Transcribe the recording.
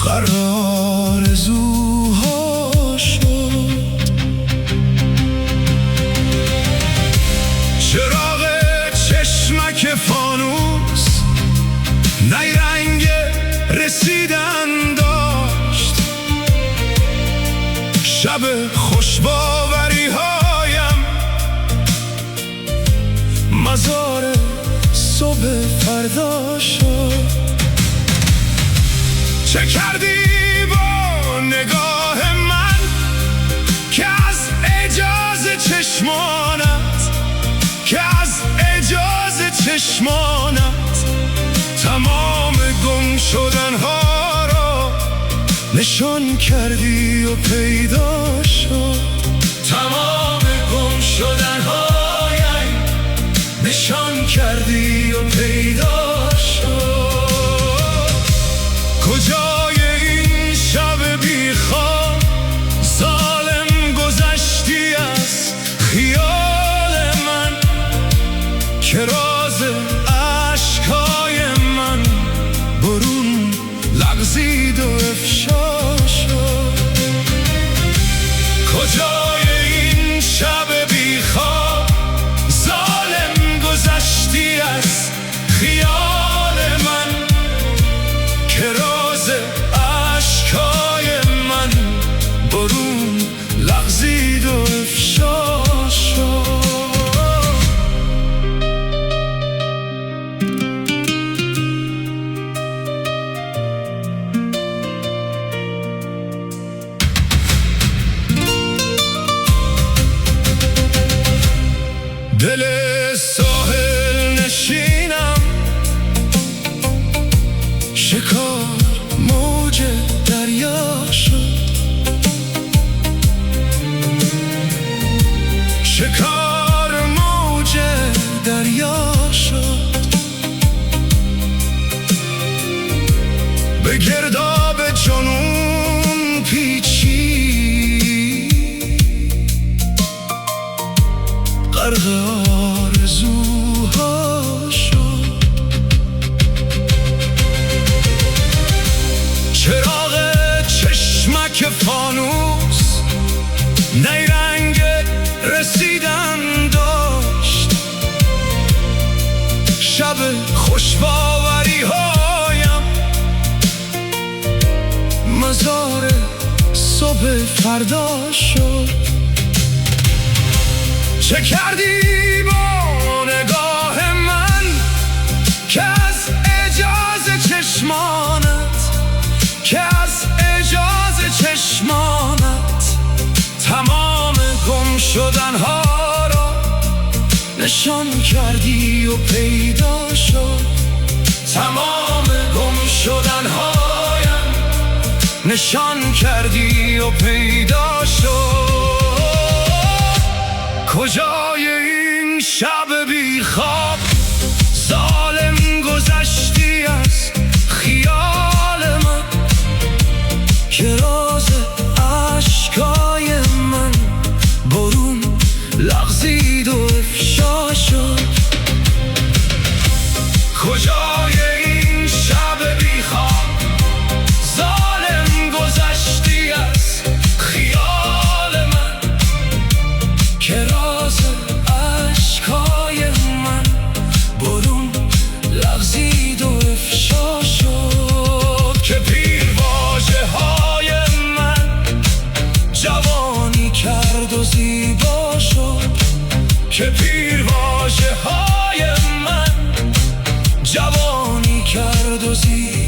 قرار آرزوها شد. چراغ چشمک فانوس نیرنگ رسیدن داشت. شب خوشباوری هایم مزار صبح فردا شد. چه کردی با نگاه من که از اجازه چشمانت تمام گم شدنها را نشان کردی و پیدا شد. تمام گم شدنهایم نشان کردی و پیدا شد. کجای این شب بیخواب ظالم گذشتی از خیال من که راز اشکای من برون لغزید و افشا شد. کجای این شب بیخواب ظالم گذشتی از خیال من که راز اشکای من برون لغزید و افشا شد. دل ساحل نشینم شکار موج دریا شد. شکار موج دریا شد. به گرداب جنون پیچی غرق آرزوها شد. چراغ چشمک فانوس نیرنگ رسیدن داشت. شب خوشباوری هایم مزار صبح فردا شد. چه کردی با نگاه من که از اجازه چشمانت تمام گم شدنها را نشان کردی و پیدا شد. تمام گم شدنهایم نشان کردی و پیدا شد. کجای این شب بیخواب ظالم گذشتی از خیال من که راز اشکای من برون لغزید و افشا شد. کجای این شب بیخواب ظالم گذشتی از خیال من که راز اشکای من برون لغزید و افشا شد. که پیرواژه های من جوانی کرد و زیبا شد. که پیرواژه های من جوانی کرد و زیبا